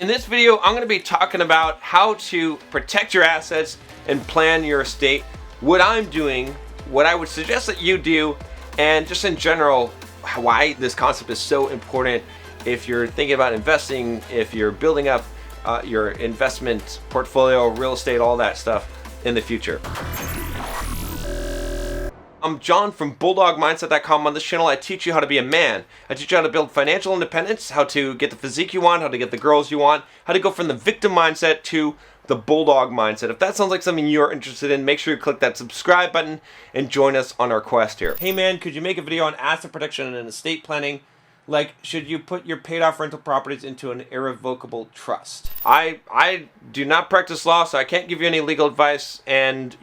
In this video, I'm going to be talking about how to protect your assets and plan your estate, what I'm doing, what I would suggest that you do, and just in general, why this concept is so important if you're thinking about investing, if you're building up your investment portfolio, real estate, all that stuff in the future. I'm John from BulldogMindset.com. On this channel, I teach you how to be a man. I teach you how to build financial independence, how to get the physique you want, how to get the girls you want, how to go from the victim mindset to the bulldog mindset. If that sounds like something you're interested in, make sure you click that subscribe button and join us on our quest here. Hey man, could you make a video on asset protection and estate planning? Like, should you put your paid off rental properties into an irrevocable trust? I do not practice law, so I can't give you any legal advice, and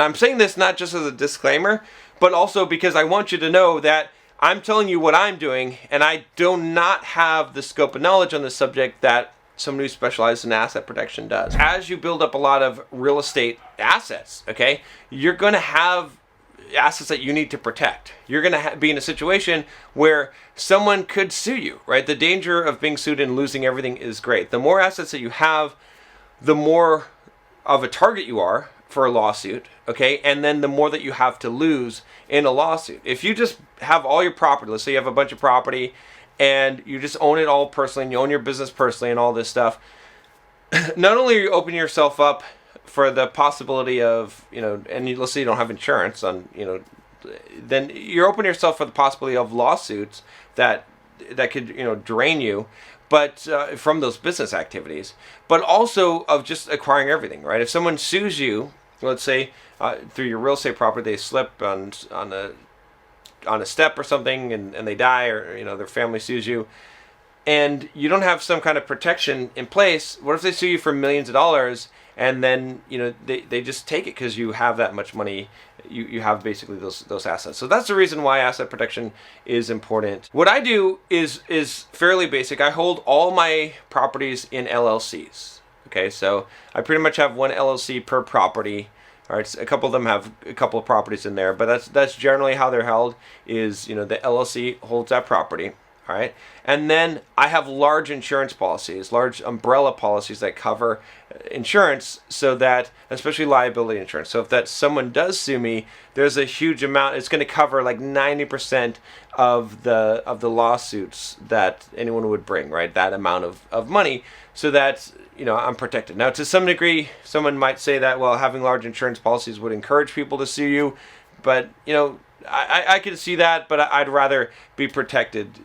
I'm saying this not just as a disclaimer, but also because I want you to know that I'm telling you what I'm doing, and I do not have the scope of knowledge on this subject that someone who specializes in asset protection does. As you build up a lot of real estate assets, okay, you're going to have assets that you need to protect. You're going to be in a situation where someone could sue you, right? The danger of being sued and losing everything is great. The more assets that you have, the more of a target you are for a lawsuit, okay? And then the more that you have to lose in a lawsuit. If you just have all your property, let's say you have a bunch of property and you just own it all personally and you own your business personally and all this stuff, not only are you opening yourself up for the possibility of, let's say you don't have insurance on, then you're opening yourself for the possibility of lawsuits that could, drain you, but from those business activities, but also of just acquiring everything, right? If someone sues you, let's say through your real estate property, they slip on a step or something and they die, or their family sues you, and you don't have some kind of protection in place. What if they sue you for millions of dollars, and then they just take it because you have that much money? You have basically those assets. So that's the reason why asset protection is important. What I do is fairly basic. I hold all my properties in LLCs. Okay, so I pretty much have one LLC per property. All right, so a couple of them have a couple of properties in there, but that's generally how they're held. Is the LLC holds that property. All right, and then I have large insurance policies, large umbrella policies that cover insurance, so that, especially liability insurance. So if that someone does sue me, there's a huge amount. It's going to cover like 90% of the lawsuits that anyone would bring, right? That amount of money, so that I'm protected. Now, to some degree, someone might say that, well, having large insurance policies would encourage people to sue you, but I can see that, but I'd rather be protected.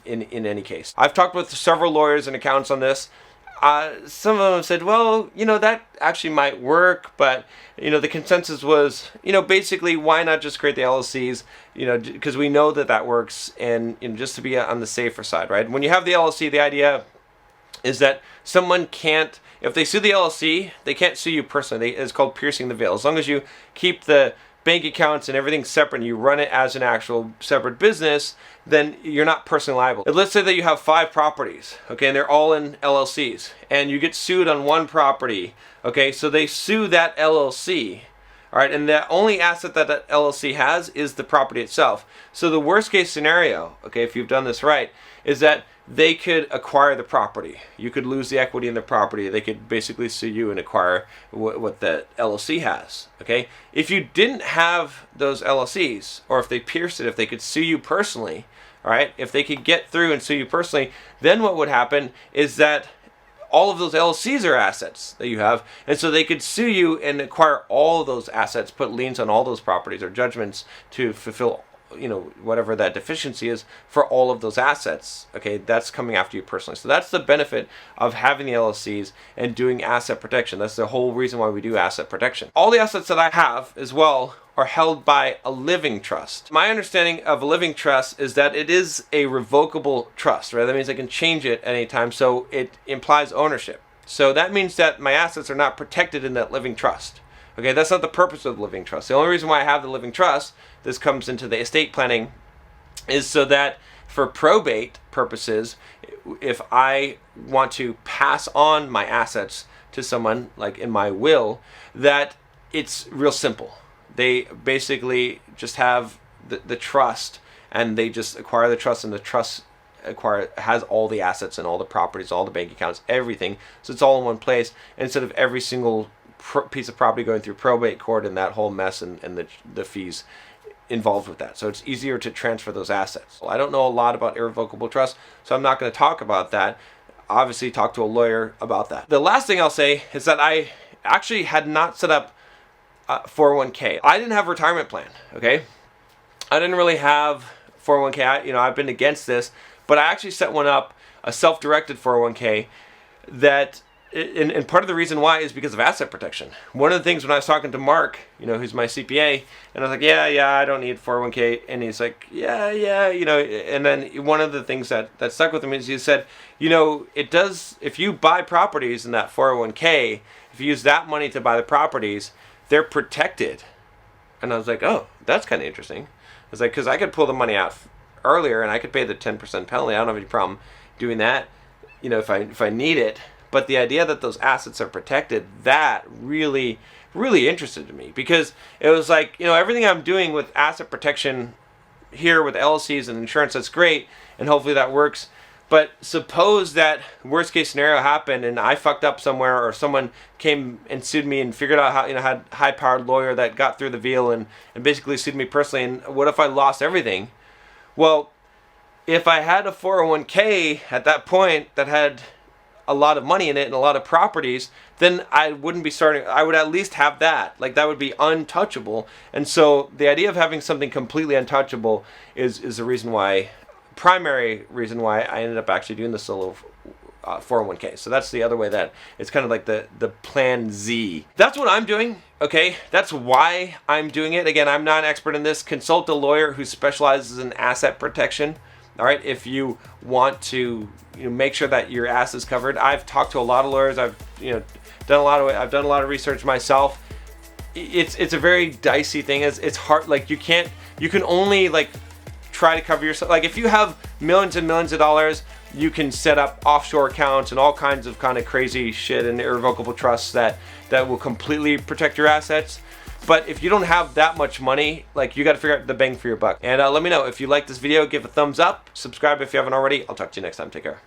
In any case. I've talked with several lawyers and accountants on this. Some of them have said, well, that actually might work, but, the consensus was, basically, why not just create the LLCs, because we know that works, and just to be on the safer side, right? When you have the LLC, the idea is that someone can't, if they sue the LLC, they can't sue you personally. It's called piercing the veil. As long as you keep the bank accounts and everything separate and you run it as an actual separate business, then you're not personally liable. Let's say that you have 5 properties, okay, and they're all in LLCs, and you get sued on one property, okay, so they sue that LLC, all right, and the only asset that LLC has is the property itself. So the worst case scenario, okay, if you've done this right, is that they could acquire the property. You could lose the equity in the property. They could basically sue you and acquire what the LLC has, okay? If you didn't have those LLCs, or if they pierced it, if they could sue you personally, all right, if they could get through and sue you personally, then what would happen is that all of those LLCs are assets that you have, and so they could sue you and acquire all of those assets, put liens on all those properties or judgments to fulfill whatever that deficiency is for all of those assets. Okay, that's coming after you personally. So that's the benefit of having the LLCs and doing asset protection. That's the whole reason why we do asset protection. All the assets that I have as well are held by a living trust. My understanding of a living trust is that it is a revocable trust, right? That means I can change it at any time, so it implies ownership. So that means that my assets are not protected in that living trust. Okay, that's not the purpose of the living trust. The only reason why I have the living trust, this comes into the estate planning, is so that for probate purposes, if I want to pass on my assets to someone, like in my will, that it's real simple. They basically just have the trust, and they just acquire the trust, and the trust has all the assets and all the properties, all the bank accounts, everything. So it's all in one place instead of every single piece of property going through probate court and that whole mess and the fees involved with that. So it's easier to transfer those assets. I don't know a lot about irrevocable trust, so I'm not going to talk about that. Obviously, talk to a lawyer about that. The last thing I'll say is that I actually had not set up 401k. I didn't have a retirement plan, okay? I didn't really have 401k. I've been against this, but I actually set one up, a self-directed 401k that, and part of the reason why is because of asset protection. One of the things when I was talking to Mark, who's my CPA, and I was like, yeah, I don't need 401k, and he's like, yeah, and then one of the things that stuck with him is he said, it does, if you buy properties in that 401k, if you use that money to buy the properties, they're protected. And I was like, oh, that's kind of interesting. I was like, because I could pull the money out earlier and I could pay the 10% penalty. I don't have any problem doing that, if I need it. But the idea that those assets are protected, that really, really interested me, because it was like, everything I'm doing with asset protection here with LLCs and insurance, that's great, and hopefully that works. But suppose that worst case scenario happened and I fucked up somewhere, or someone came and sued me and figured out how, had a high powered lawyer that got through the veil and basically sued me personally. And what if I lost everything? Well, if I had a 401k at that point that had a lot of money in it and a lot of properties, then I wouldn't be starting. I would at least have that. Like, that would be untouchable. And so the idea of having something completely untouchable is the reason why, primary reason why I ended up actually doing the solo 401k. So that's the other way that it's kind of like the plan Z. That's what I'm doing. Okay, that's why I'm doing it. Again, I'm not an expert in this. Consult a lawyer who specializes in asset protection. All right, if you want to make sure that your ass is covered. I've talked to a lot of lawyers. I've done a lot of research myself. It's a very dicey thing. It's hard. Like, you can only try to cover yourself. Like, if you have millions and millions of dollars, you can set up offshore accounts and all kinds of kind of crazy shit and irrevocable trusts that will completely protect your assets. But if you don't have that much money, you got to figure out the bang for your buck. And let me know if you like this video. Give a thumbs up. Subscribe if you haven't already. I'll talk to you next time. Take care.